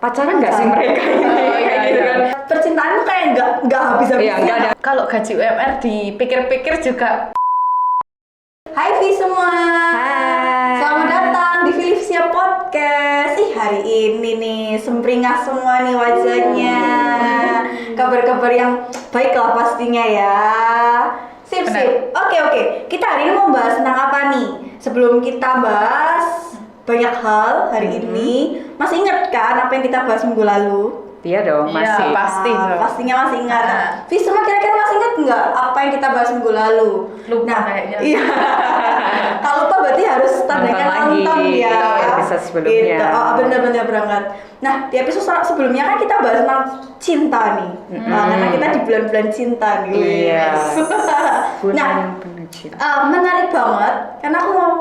pacaran nggak sih mereka ini kayak gitu kan. Percintaan tuh kayak nggak habis-habisnya. Iya, nggak ada. Kalau gaji UMR dipikir-pikir juga. Hai Vi semua. Hai. Selamat datang di Philipsia Podcast. Hari ini nih sempringah semua nih wajahnya. Kabar-kabar yang baik lah pastinya ya. Sip. Oke. Kita hari ini mau bahas tentang apa nih? Sebelum kita bahas banyak hal hari ini, masih ingat kan apa yang kita bahas minggu lalu? Iya dong, masih. Iya, pasti. Pastinya masih ingat. Vi semua kira-kira masih ingat nggak apa yang kita bahas minggu lalu? Lupa kayaknya. Iya. Kalau lupa berarti harus tandanya nonton ya. Episode sebelumnya. Gitu. Oh, benar-benar berangkat. Nah, di episode sebelumnya kan kita bahas tentang cinta nih. Karena kita di bulan-bulan cinta nih. Iya. Nah, menarik banget karena aku mau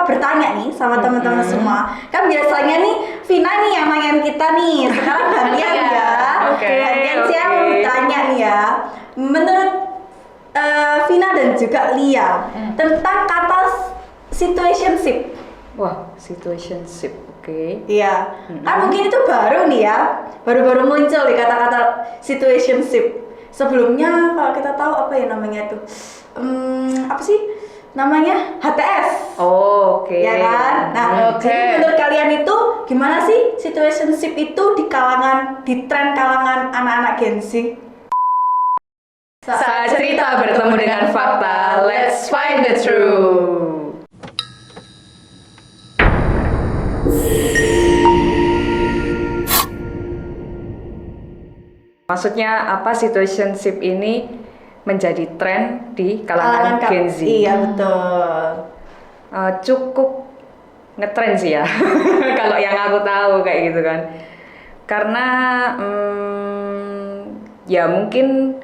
bertanya nih sama teman-teman semua. Kan biasanya nih Vina nih yang nanyain kita nih. Sekarang gantian ya. Gantian saya mau tanya nih ya. Menurut Vina dan juga Lia tentang kata situationship. Wah, situationship, oke. Iya. Kan mungkin itu baru nih ya. Baru-baru muncul nih kata-kata situationship. Sebelumnya kalau kita tahu apa ya namanya tuh? Apa sih namanya? HTS. Oh, oke. Ya kan? Nah, jadi menurut kalian itu gimana sih situationship itu di tren kalangan anak-anak Gen Z? Saat cerita bertemu dengan fakta, let's find the truth. Maksudnya apa situationship ini menjadi tren di kalangan Gen Z? Iya, betul. Cukup ngetren sih ya. Kalau yang aku tahu kayak gitu kan. Karena ya mungkin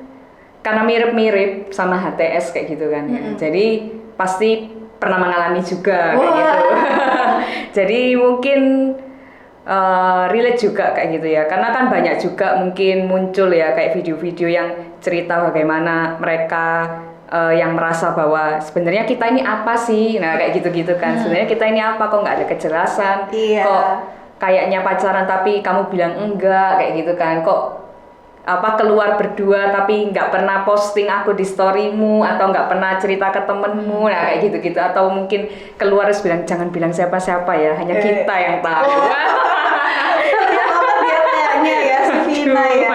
karena mirip-mirip sama HTS kayak gitu kan. Jadi pasti pernah mengalami juga kayak gitu. Jadi mungkin relate juga kayak gitu ya. Karena kan banyak juga mungkin muncul ya kayak video-video yang cerita bagaimana mereka yang merasa bahwa sebenarnya kita ini apa sih? Nah kayak gitu-gitu kan. Sebenarnya kita ini apa, kok nggak ada kejelasan? Iya. Kok kayaknya pacaran tapi kamu bilang enggak kayak gitu kan? Kok keluar berdua tapi nggak pernah posting aku di storymu atau nggak pernah cerita ke temenmu, nah kayak gitu-gitu. Atau mungkin keluar harus bilang jangan bilang siapa-siapa ya, hanya kita yang tahu. Dia kayaknya ya si Vina ya.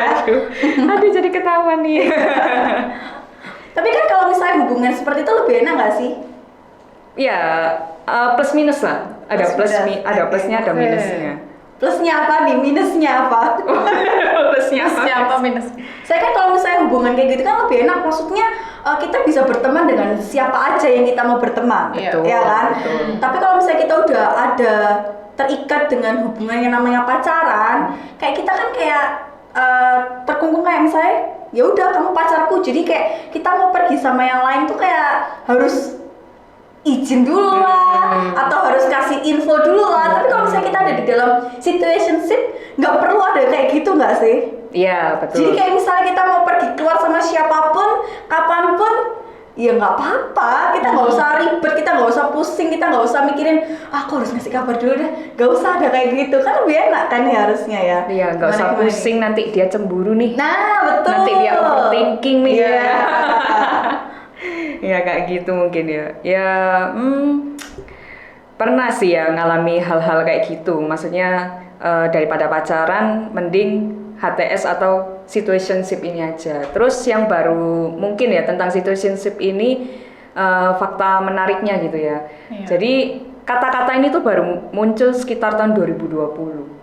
Aduh jadi ketahuan nih. Tapi kan kalau misalnya hubungan seperti itu lebih enak nggak sih? Ya plus minus lah. Ada plusnya, ada minusnya. Plusnya apa nih? Minusnya apa? Plusnya Siapa minus? Saya kan kalau misalnya hubungan kayak gitu kan lebih enak. Maksudnya kita bisa berteman dengan siapa aja yang kita mau berteman, Betul, ya kan? betul. Tapi kalau misalnya kita udah ada terikat dengan hubungan yang namanya pacaran, kayak kita kan kayak terkungkung kayak misalnya, ya udah kamu pacarku, jadi kayak kita mau pergi sama yang lain tuh kayak harus izin dulu lah, atau harus kasih info dulu lah. Tapi kalau misalnya kita ada di dalam situationship, nggak perlu ada kayak gitu nggak sih? Iya betul. Jadi kayak misalnya kita mau pergi keluar sama siapapun, kapanpun, ya nggak apa-apa. Kita nggak usah ribet, kita nggak usah pusing, kita nggak usah mikirin, aku harus ngasih kabar dulu deh. Nggak usah ada kayak gitu, kan lebih enak kan ya harusnya ya. Iya nggak usah pusing nanti dia cemburu nih. Nah betul. Nanti dia overthinking nih. Iya. Ya kayak gitu mungkin ya. Ya pernah sih ya ngalami hal-hal kayak gitu. Maksudnya daripada pacaran mending HTS atau situationship ini aja. Terus yang baru mungkin ya tentang situationship ini fakta menariknya gitu ya. Iya. Jadi kata-kata ini tuh baru muncul sekitar tahun 2020.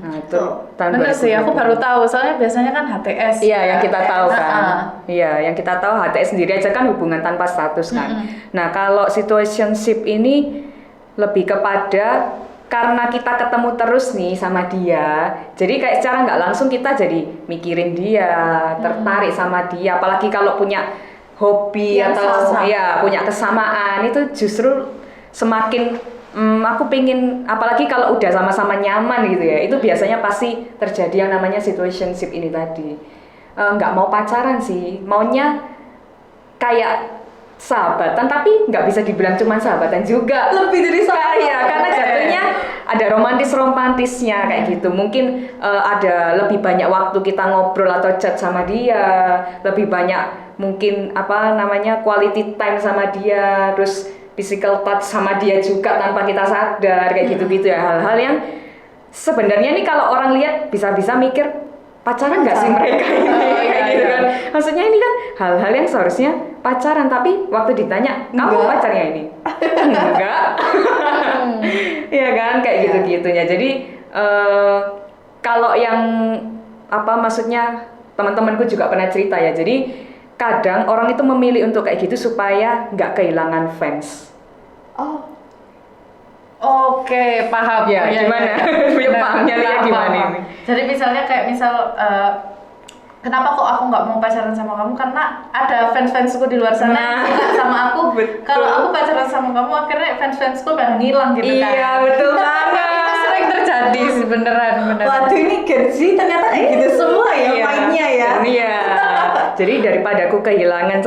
Nah itu tahun Bener 2020. sih, aku baru tahu. Soalnya biasanya kan HTS. Iya, yang kita tahu kan. Nah, Iya, yang kita tahu HTS sendiri aja kan hubungan tanpa status kan. Nah, kalau situationship ini lebih kepada karena kita ketemu terus nih sama dia, jadi kayak secara nggak langsung kita jadi mikirin dia, tertarik sama dia. Apalagi kalau punya hobi Yang atau sama. ya punya kesamaan, itu justru semakin aku pengen, apalagi kalau udah sama-sama nyaman gitu ya, itu biasanya pasti terjadi yang namanya situationship ini tadi. Nggak mau pacaran sih, maunya kayak sahabatan tapi nggak bisa dibilang cuma sahabatan juga. Lebih dari sahabat. Ya, karena jatuhnya ada romantisnya kayak gitu. Mungkin ada lebih banyak waktu kita ngobrol atau chat sama dia, lebih banyak mungkin quality time sama dia, terus physical touch sama dia juga tanpa kita sadar kayak gitu-gitu ya, hal-hal yang sebenarnya nih kalau orang lihat bisa-bisa mikir pacaran nggak sih mereka ini kayak gitu kan. Maksudnya ini kan hal-hal yang seharusnya pacaran, tapi waktu ditanya kamu pacarnya ini enggak. Iya kan kayak gitu-gitunya. Jadi kalau yang maksudnya teman-temanku juga pernah cerita ya. Jadi kadang orang itu memilih untuk kayak gitu supaya nggak kehilangan fans. Oh. Oke, paham. Ya, gimana? Pahamnya Lia gimana ini? Jadi misalnya kenapa kok aku nggak mau pacaran sama kamu? Karena ada fans-fansku di luar sana yang suka sama aku. Kalau aku pacaran sama kamu, akhirnya fans-fansku pada ngilang gitu kan. Iya, betul banget. Itu sering terjadi sih, beneran. Waduh, ini Gen Z ternyata kayak gitu semua ya mainnya ya. Iya. Jadi daripada aku kehilangan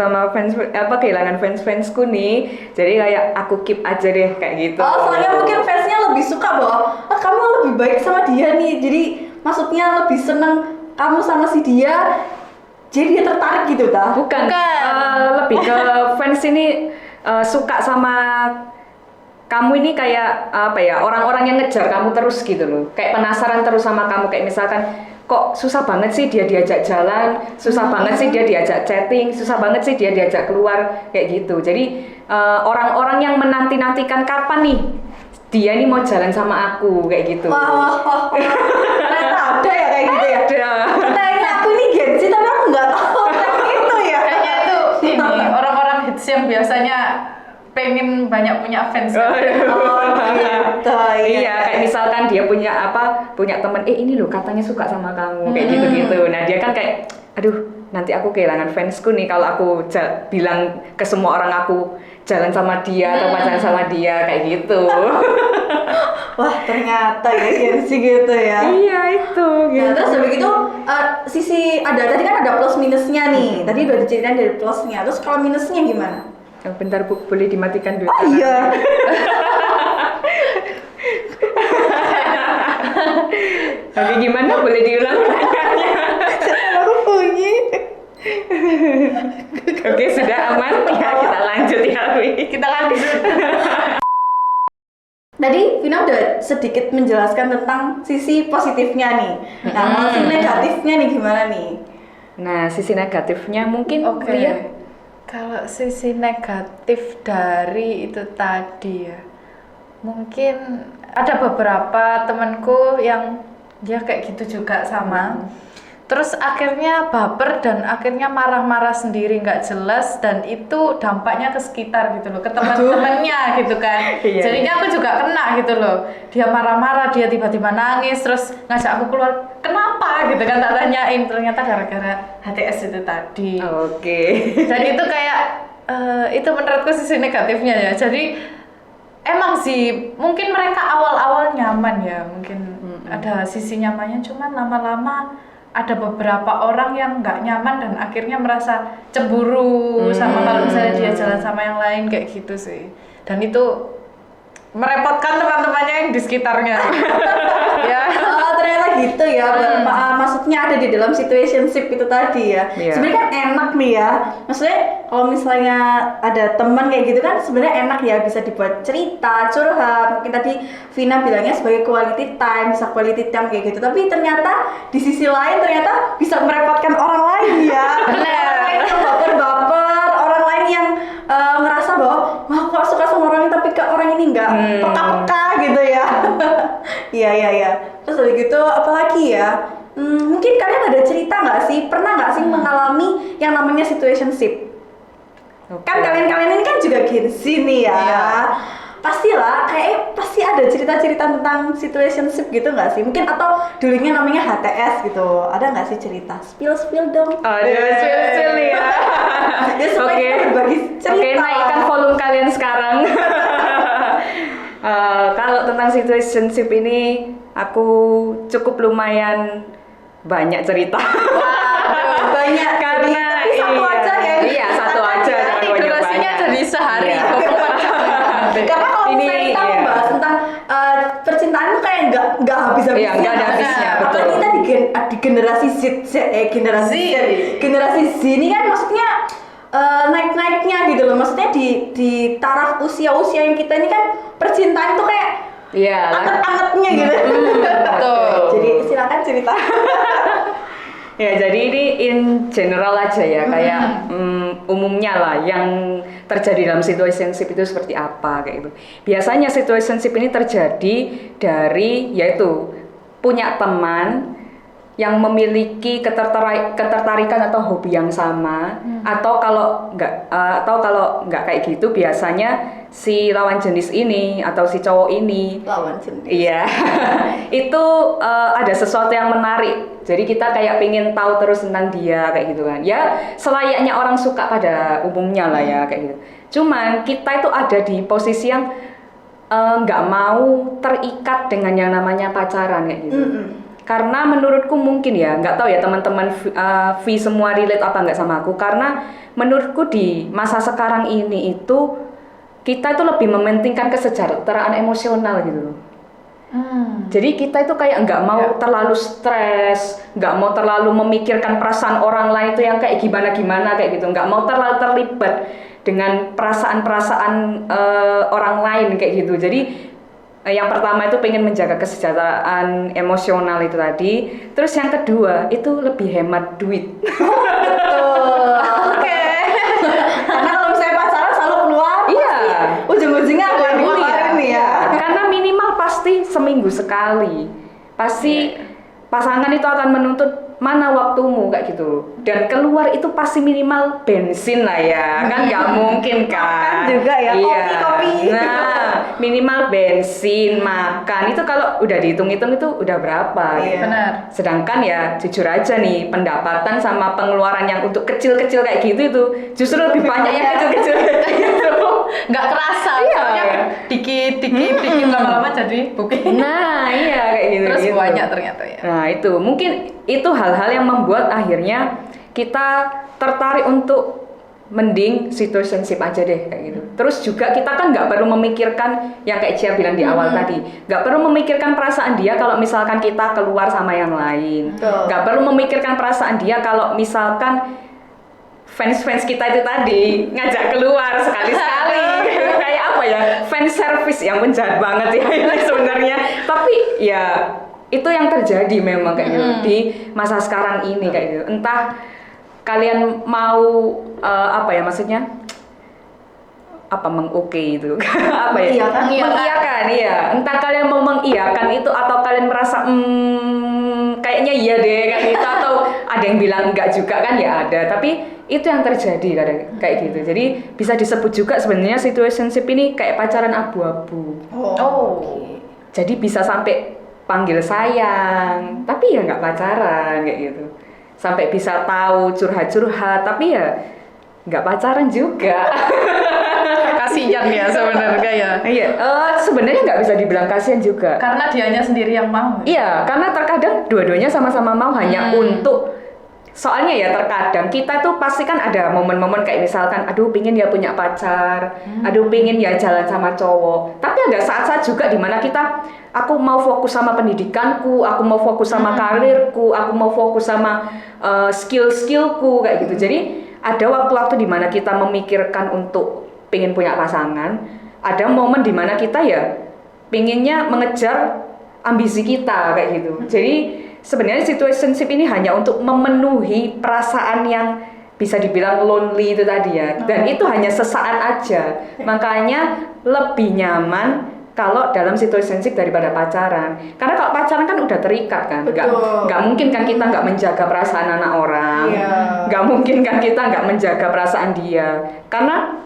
kehilangan fans-fansku nih, jadi kayak aku keep aja deh kayak gitu. Oh, soalnya mungkin fansnya lebih suka bahwa kamu lebih baik sama dia nih. Jadi maksudnya lebih seneng kamu sama si dia, jadi dia tertarik gitu dah? Bukan. Lebih ke fans ini suka sama kamu ini kayak orang-orang yang ngejar kamu terus gitu loh, kayak penasaran terus sama kamu, kayak misalkan kok susah banget sih dia diajak jalan, susah banget sih dia diajak chatting, susah banget sih dia diajak keluar kayak gitu. Jadi orang-orang yang menanti-nantikan kapan nih dia nih mau jalan sama aku kayak gitu. Wah. Ternyata ada ya kayak gitu ya. Ada. Kayaknya aku ini Gen Z tapi aku nggak tahu kayak gitu ya. Kayaknya itu ini orang-orang hits yang biasanya pengen banyak punya fans. Oh gitu. Iya, kayak misalkan dia punya teman, ini loh katanya suka sama kamu kayak gitu-gitu. Nah, dia kan kayak aduh, nanti aku kehilangan fansku nih kalau aku bilang ke semua orang aku jalan sama dia atau pacaran sama dia kayak gitu. Wah, ternyata ya Gen Z gitu ya. Iya, itu gitu. Nah, terus habis itu tadi kan ada plus minusnya nih. Tadi udah diceritain dari plusnya. Terus kalau minusnya gimana? Bentar Bu, boleh dimatikan dulu. Oh iya. Oke, gimana? Boleh diulang pertanyaannya? Aku bunyi. Oke, sudah aman? Ya, kita lanjut ya, Wi. Kita lanjut. Tadi Vina udah sedikit menjelaskan tentang sisi positifnya nih. Nah, kalau sisi negatifnya nih gimana nih? Nah, sisi negatifnya mungkin Lia. Kalau sisi negatif dari itu tadi ya, mungkin ada beberapa temanku yang dia kayak gitu juga sama. Terus akhirnya baper dan akhirnya marah-marah sendiri nggak jelas, dan itu dampaknya ke sekitar gitu loh, ke teman-temannya gitu kan. Iya. Jadinya aku juga kena gitu loh. Dia marah-marah, dia tiba-tiba nangis, terus ngajak aku keluar. Kenapa gitu kan, tak tanyain, ternyata gara-gara HTS itu tadi. Oke. Dan itu kayak itu menurutku sisi negatifnya ya. Jadi emang sih mungkin mereka awal-awal nyaman ya, mungkin ada sisi nyamannya, cuman lama-lama ada beberapa orang yang nggak nyaman dan akhirnya merasa cemburu sama kalau misalnya dia jalan sama yang lain kayak gitu sih. Dan itu merepotkan teman-temannya yang di sekitarnya. Ya. Oh, ternyata gitu ya. Maksudnya ada di dalam situationship itu tadi ya. Yeah. Sebenarnya kan enak nih ya. Maksudnya kalau misalnya ada teman kayak gitu kan sebenarnya enak ya, bisa dibuat cerita, curhat. Mungkin tadi Vina bilangnya sebagai quality time, bisa quality time kayak gitu. Tapi ternyata di sisi lain ternyata bisa merepotkan orang lain ya. Orang lain yang baper-baper, orang lain yang ngerasa bahwa wah kok suka sama orang ini tapi ke orang ini enggak peka-peka gitu ya. Iya. Terus udah gitu apalagi ya, mungkin kalian ada cerita nggak sih, pernah nggak sih mengalami yang namanya situationship? Kan kalian ini kan juga Gen Z nih ya. Iya. Pastilah, pasti ada cerita-cerita tentang situationship gitu nggak sih? Mungkin atau dulunya namanya HTS gitu. Ada nggak sih cerita? Spill dong. Aduh, spill ya. Ya supaya kita berbagi cerita. Oke, naikkan volume kalian sekarang. Kalau tentang situationship ini, aku cukup lumayan banyak cerita. banyak Karena tapi satu aja ya. Iya, satu aja. Nanti jangan durasinya banyak-banyak. jadi sehari Iya. 24 jam. Karena kalau Ini, misalnya kita iya. membahas tentang percintaan itu kayak nggak habis-habisnya. Iya, nggak ada habisnya, betul. Apalagi kita di generasi generasi Z. Z. Generasi Z ini kan maksudnya naik-naiknya gitu loh. Maksudnya di taraf usia-usia yang kita ini kan percintaan tuh kayak Iya lah. anget-angetnya gitu. Betul. Jadi silakan cerita. Ya, jadi ini in general aja ya, kayak umumnya lah yang terjadi dalam situationship itu seperti apa kayak gitu. Biasanya situationship ini terjadi dari yaitu punya teman yang memiliki ketertarikan atau hobi yang sama, atau kalau nggak kayak gitu biasanya si lawan jenis ini atau si cowok ini Lawan jenis. iya itu ada sesuatu yang menarik, jadi kita kayak pingin tahu terus tentang dia kayak gitu kan ya, selayaknya orang suka pada umumnya lah ya kayak gitu. Cuman kita itu ada di posisi yang nggak mau terikat dengan yang namanya pacaran kayak gitu. Karena menurutku mungkin ya, nggak tahu ya teman-teman V semua relate apa nggak sama aku, karena menurutku di masa sekarang ini itu kita itu lebih mementingkan kesejahteraan emosional gitu loh. Jadi kita itu kayak nggak mau terlalu stres, nggak mau terlalu memikirkan perasaan orang lain itu yang kayak gimana kayak gitu, nggak mau terlalu terlibat dengan perasaan-perasaan orang lain kayak gitu. Jadi yang pertama itu pengen menjaga kesejahteraan emosional itu tadi. Terus yang kedua itu lebih hemat duit. Betul. Oke. Karena kalau misalnya pacaran selalu keluar, Iya. pasti ujung-ujungnya Keluar akan duit. keluar ini ya. Karena minimal pasti seminggu sekali. Pasti pasangan itu akan menuntut mana waktumu kayak gitu. Dan keluar itu pasti minimal bensin lah ya. Kan nggak mungkin kan. Makan juga ya, kopi-kopi. Nah, minimal bensin, makan itu kalau udah dihitung-hitung itu udah berapa? Iya. gitu. Benar. Sedangkan ya jujur aja nih, pendapatan sama pengeluaran yang untuk kecil-kecil kayak gitu itu justru lebih banyak yang kecil-kecil kayak gitu. Nggak kerasa, Iya. soalnya dikit lama-lama jadi booking. Nah, iya kayak gitu. Terus gitu. banyak ternyata ya. Nah, itu mungkin itu hal-hal yang membuat akhirnya kita tertarik untuk mending situationship aja deh kayak gitu. Terus juga kita kan nggak perlu memikirkan yang kayak Cia bilang di awal tadi, nggak perlu memikirkan perasaan dia kalau misalkan kita keluar sama yang lain, Betul. nggak perlu memikirkan perasaan dia kalau misalkan fans kita itu tadi ngajak keluar sekali-sekali kayak apa ya, fan service yang penjahat banget ya ini sebenarnya, tapi ya itu yang terjadi memang kayak gitu di masa sekarang ini kayak gitu. Entah kalian mau apa ya maksudnya apa mengoke itu apa ya mengiyakan iya, entah kalian mau mengiyakan itu atau kalian merasa kayaknya iya deh kayak gitu, atau ada yang bilang enggak juga kan ya ada, tapi itu yang terjadi kadang kayak gitu. Jadi bisa disebut juga sebenarnya situationship ini kayak pacaran abu-abu. Jadi bisa sampai panggil sayang tapi ya nggak pacaran kayak gitu, sampai bisa tahu curhat-curhat tapi ya nggak pacaran juga. Kasihan ya sebenarnya ya. Iya, sebenarnya nggak bisa dibilang kasihan juga. Karena dianya sendiri yang mau. Iya, karena terkadang dua-duanya sama-sama mau hanya untuk, soalnya ya terkadang kita tuh pasti kan ada momen-momen kayak misalkan, aduh pingin ya punya pacar, aduh pingin ya jalan sama cowok. Tapi ada saat-saat juga dimana kita, aku mau fokus sama pendidikanku, aku mau fokus sama karirku, aku mau fokus sama skill-skillku kayak gitu. Jadi ada waktu-waktu dimana kita memikirkan untuk pengen punya pasangan, ada momen dimana kita ya pengennya mengejar ambisi kita kayak gitu. Jadi sebenarnya situationship ini hanya untuk memenuhi perasaan yang bisa dibilang lonely itu tadi ya, dan itu hanya sesaat aja. Makanya lebih nyaman kalau dalam situationship daripada pacaran. Karena kalau pacaran kan udah terikat kan, nggak mungkin kan kita nggak menjaga perasaan anak orang, nggak mungkin kan kita nggak menjaga perasaan dia, karena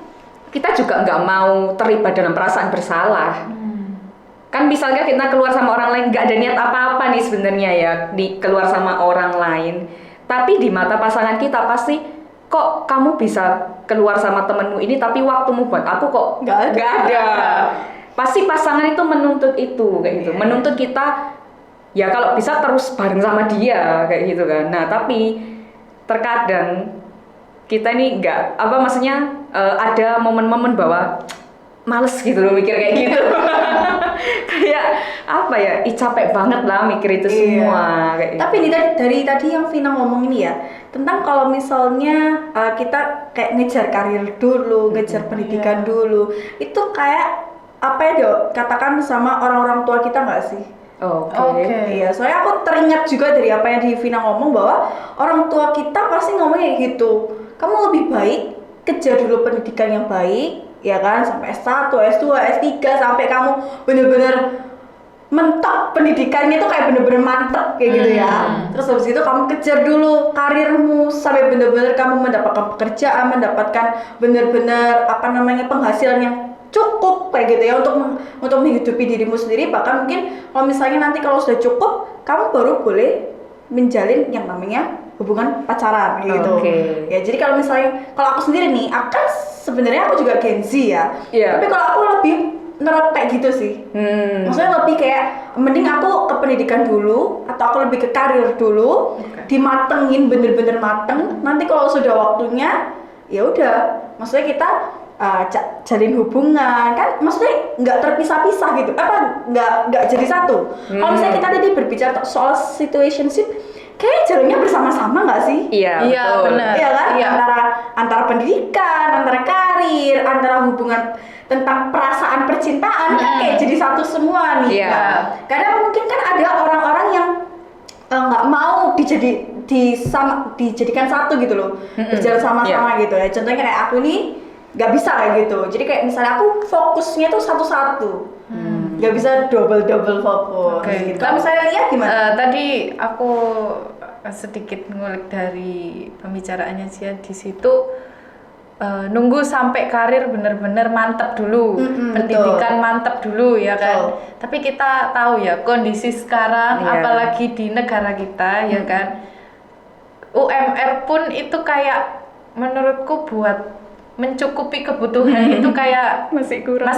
kita juga nggak mau terlibat dalam perasaan bersalah. Kan misalnya kita keluar sama orang lain, nggak ada niat apa-apa nih sebenarnya ya di keluar sama orang lain, tapi di mata pasangan kita pasti, kok kamu bisa keluar sama temenmu ini tapi waktumu buat aku kok nggak ada. Pasti pasangan itu menuntut itu kayak gitu, menuntut kita ya kalau bisa terus bareng sama dia kayak gitu kan. Nah tapi terkadang kita ini maksudnya ada momen-momen bahwa males gitu loh mikir kayak gitu. Kayak apa ya, capek banget lah mikir itu semua kayak gitu. Tapi ini dari tadi yang Vina ngomong ini ya, tentang kalau misalnya kita kayak ngejar karir dulu, ngejar pendidikan dulu, itu kayak apa ya Dok, katakan sama orang-orang tua kita nggak sih? Oke. Iya, soalnya aku teringat juga dari apa yang di Vina ngomong bahwa orang tua kita pasti ngomong kayak gitu. Kamu lebih baik kejar dulu pendidikan yang baik, ya kan, sampai S1, S2, S3 sampai kamu bener-bener mentok pendidikannya tuh kayak bener-bener mantep kayak gitu ya. Terus habis itu kamu kejar dulu karirmu sampai bener-bener kamu mendapatkan pekerjaan, mendapatkan bener-bener penghasilan yang cukup kayak gitu ya untuk menghidupi dirimu sendiri. Bahkan mungkin kalau misalnya nanti kalau sudah cukup, kamu baru boleh menjalin yang namanya hubungan pacaran gitu. Ya jadi kalau aku sendiri nih, sebenarnya aku juga Gen Z ya. Tapi kalau aku lebih nerap kayak gitu sih. Maksudnya lebih kayak mending aku ke pendidikan dulu atau aku lebih ke karir dulu, dimatengin bener-bener mateng. Nanti kalau sudah waktunya, ya udah. Maksudnya kita jalin hubungan kan, maksudnya nggak terpisah-pisah gitu, nggak jadi satu. Kalau misalnya kita tadi berbicara soal situationship, kayaknya jalannya bersama-sama nggak sih? Iya, benar. Iya kan? Iya. Antara pendidikan, antara karir, antara hubungan tentang perasaan percintaan kan kayak jadi satu semua nih. Iya. Kadang mungkin kan ada orang-orang yang nggak mau dijadikan satu gitu loh, berjalan sama-sama gitu ya. Contohnya kayak aku nih nggak bisa kayak gitu. Jadi kayak misalnya aku fokusnya tuh satu-satu, nggak bisa double fokus. Gitu. Kalau misalnya lihat gimana? Tadi aku sedikit ngulik dari pembicaraannya Cia di situ, nunggu sampai karir bener-bener mantep dulu, pendidikan mantep dulu ya kan. Tapi kita tahu ya kondisi sekarang, apalagi di negara kita ya kan, UMR pun itu kayak menurutku buat mencukupi kebutuhan itu kayak masih kurang,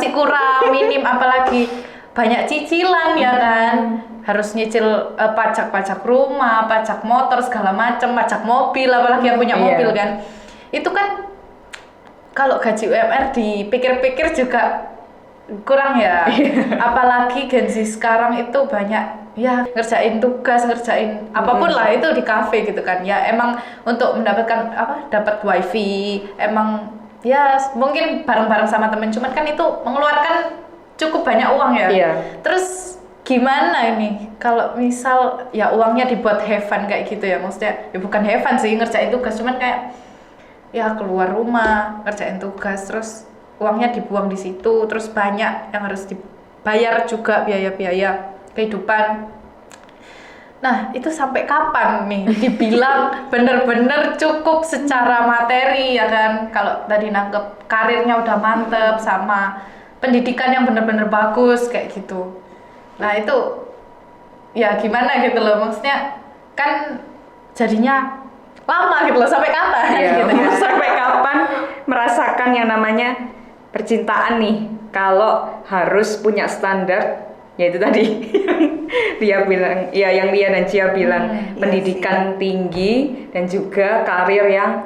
minim, apalagi banyak cicilan ya kan, harus nyicil pajak rumah, pajak motor segala macam, pajak mobil, apalagi yang punya mobil kan. Itu kan kalau gaji UMR dipikir-pikir juga kurang ya. Apalagi Gen Z sekarang itu banyak ya ngerjain tugas, ngerjain apapun lah itu di kafe gitu kan. Ya emang untuk mendapatkan dapat wifi, emang ya mungkin bareng-bareng sama temen, cuman kan itu mengeluarkan cukup banyak uang ya. Terus gimana ini kalau misal ya uangnya dibuat have fun kayak gitu ya, maksudnya ya bukan have fun sih ngerjain tugas, cuman kayak ya keluar rumah ngerjain tugas terus uangnya dibuang di situ, terus banyak yang harus dibayar juga biaya-biaya kehidupan. Nah, itu sampai kapan nih dibilang bener-bener cukup secara materi ya kan? Kalau tadi nangkep karirnya udah mantep sama pendidikan yang bener-bener bagus kayak gitu. Nah, itu ya gimana gitu loh, maksudnya kan jadinya lama gitu loh, sampai kapan gitu ya. Sampai kapan merasakan yang namanya percintaan nih kalau harus punya standar, yaitu tadi Lia bilang, ya yang Lia dan Cia bilang, pendidikan tinggi dan juga karir yang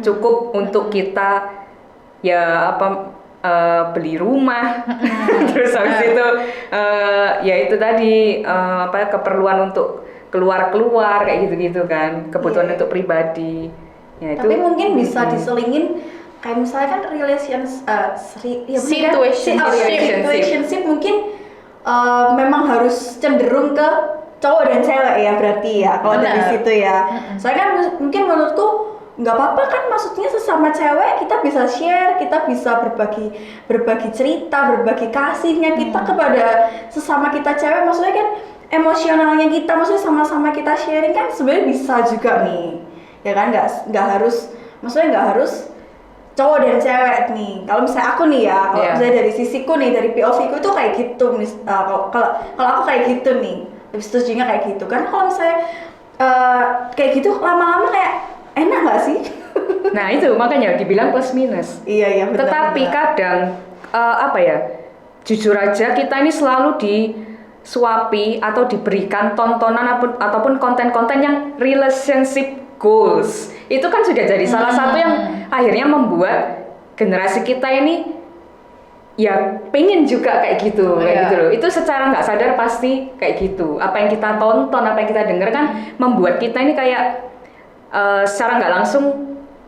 cukup untuk kita beli rumah, terus habis itu ya itu tadi keperluan untuk keluar kayak gitu kan, kebutuhan untuk pribadi. Ya, tapi itu mungkin bisa diselingin kayak misalnya kan situationship mungkin memang harus cenderung ke cowok dan cewek ya berarti ya kalau dari situ ya. Soalnya kan mungkin menurutku nggak apa-apa kan, maksudnya sesama cewek kita bisa share, kita bisa berbagi cerita, berbagi kasihnya kita kepada sesama kita cewek. Maksudnya kan emosionalnya kita, maksudnya sama-sama kita sharing kan sebenarnya bisa juga nih, ya kan? Nggak harus cowok dan cewek nih. Kalau misalnya aku nih ya, kalau misalnya dari sisiku nih, dari POV ku itu kayak gitu. Kalau aku kayak gitu nih, lebih setujunya kayak gitu kan. Kalau misalnya kayak gitu lama-lama kayak enak nggak sih? Nah itu makanya dibilang plus minus. Iya benar. Tetapi kadang jujur aja kita ini selalu disuapi atau diberikan tontonan ataupun konten-konten yang relationship goals. Itu kan sudah jadi salah satu yang akhirnya membuat generasi kita ini ya pengen juga kayak gitu, kayak gitu loh. Itu secara nggak sadar pasti kayak gitu. Apa yang kita tonton, apa yang kita dengar kan membuat kita ini kayak secara nggak langsung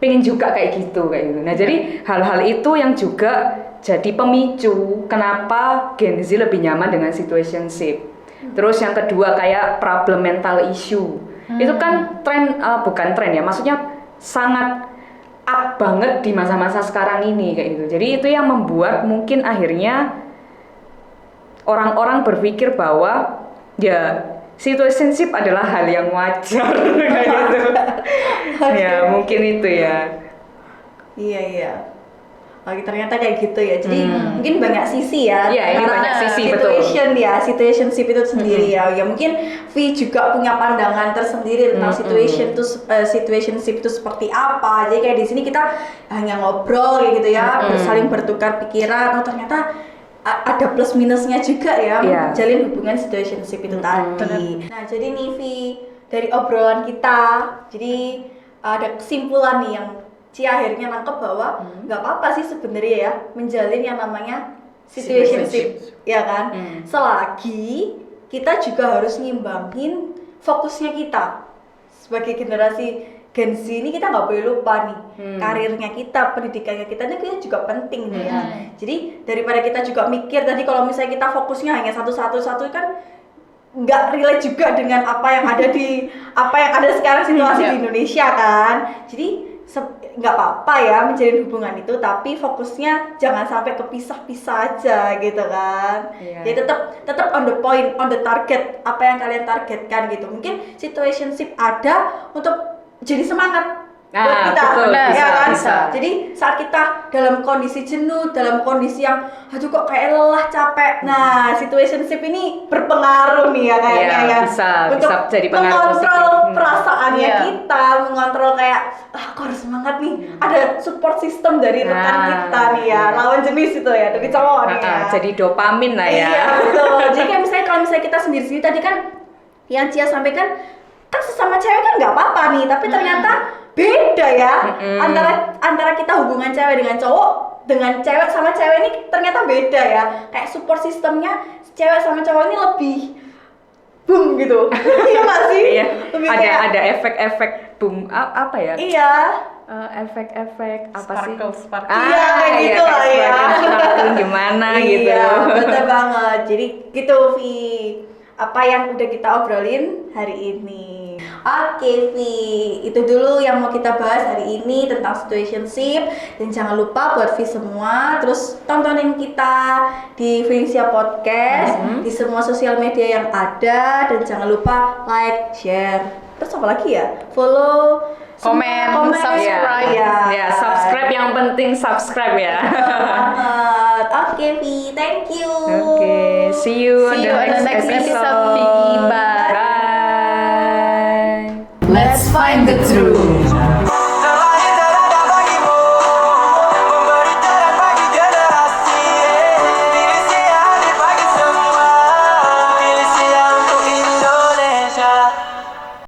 pengen juga kayak gitu. Nah jadi hal-hal itu yang juga jadi pemicu kenapa Gen Z lebih nyaman dengan situationship. Terus yang kedua kayak problem mental issue. Itu kan bukan tren ya, maksudnya sangat up banget di masa-masa sekarang ini kayak gitu. Jadi itu yang membuat mungkin akhirnya orang-orang berpikir bahwa ya situationship adalah hal yang wajar kayak gitu. Ya mungkin itu ya. Iya. Oke, ternyata kayak gitu ya. Jadi mungkin banyak sisi ya. Iya, ini banyak sisi, situation betul. Ya, situationship itu sendiri ya. Ya mungkin V juga punya pandangan tersendiri tentang situationship itu seperti apa. Jadi kayak di sini kita hanya ngobrol kayak gitu ya, saling bertukar pikiran. Oh ternyata ada plus minusnya juga ya, menjalin hubungan situationship itu tadi. Nah, jadi nih V, dari obrolan kita, jadi ada kesimpulan nih yang akhirnya nangkep bahwa nggak apa-apa sih sebenarnya ya menjalin yang namanya situationship, ya kan? Selagi kita juga harus ngimbangin fokusnya kita sebagai generasi Gen Z ini, kita nggak boleh lupa nih karirnya kita, pendidikannya kita ini juga penting nih ya. Jadi daripada kita juga mikir tadi kalau misalnya kita fokusnya hanya satu kan nggak relate juga dengan apa yang ada sekarang situasi di Indonesia kan. Jadi nggak apa-apa ya menjalin hubungan itu, tapi fokusnya jangan sampai kepisah-pisah aja gitu kan. Jadi tetap on the point, on the target, apa yang kalian targetkan gitu. Mungkin situationship ada untuk jadi semangat buat kita, betul, ya kan? bisa. Jadi saat kita dalam kondisi jenuh, dalam kondisi yang aduh kok kayak lelah, capek. Nah, situationship ini berpengaruh nih ya kayaknya ya. Bisa jadi pengaruh mengontrol positif. Perasaannya kita, mengontrol kayak aku harus semangat nih. Ada support system dari rekan kita nih ya, lawan jenis itu ya, dari cowok nih ya. Jadi dopamin lah ya. Iya, betul. Jadi kayak misalnya kalau misalnya kita sendiri tadi kan yang Cia sampaikan kan sesama cewek kan nggak apa-apa nih, tapi ternyata beda ya antara kita hubungan cewek dengan cowok, dengan cewek sama cewek ini ternyata beda ya. Kayak support sistemnya cewek sama cowok ini lebih boom gitu. Iya nggak sih? Iya. Lebih Ada efek-efek boom apa ya? Iya. Efek-efek apa sih? Sparkle. Iya kayak gitu lah ya. Gimana gitu? Iya betul banget. Jadi gitu Vi, apa yang udah kita obrolin hari ini. Oke Vi, itu dulu yang mau kita bahas hari ini tentang situationship. Dan jangan lupa buat Vi semua, terus tontonin kita di Vinsia Podcast, di semua sosial media yang ada. Dan jangan lupa like, share, terus apa lagi ya? Follow, komen, subscribe. Ya, subscribe yang penting subscribe ya. Oke Vi, thank you. Oke, see you on the next episode. episode. Bye.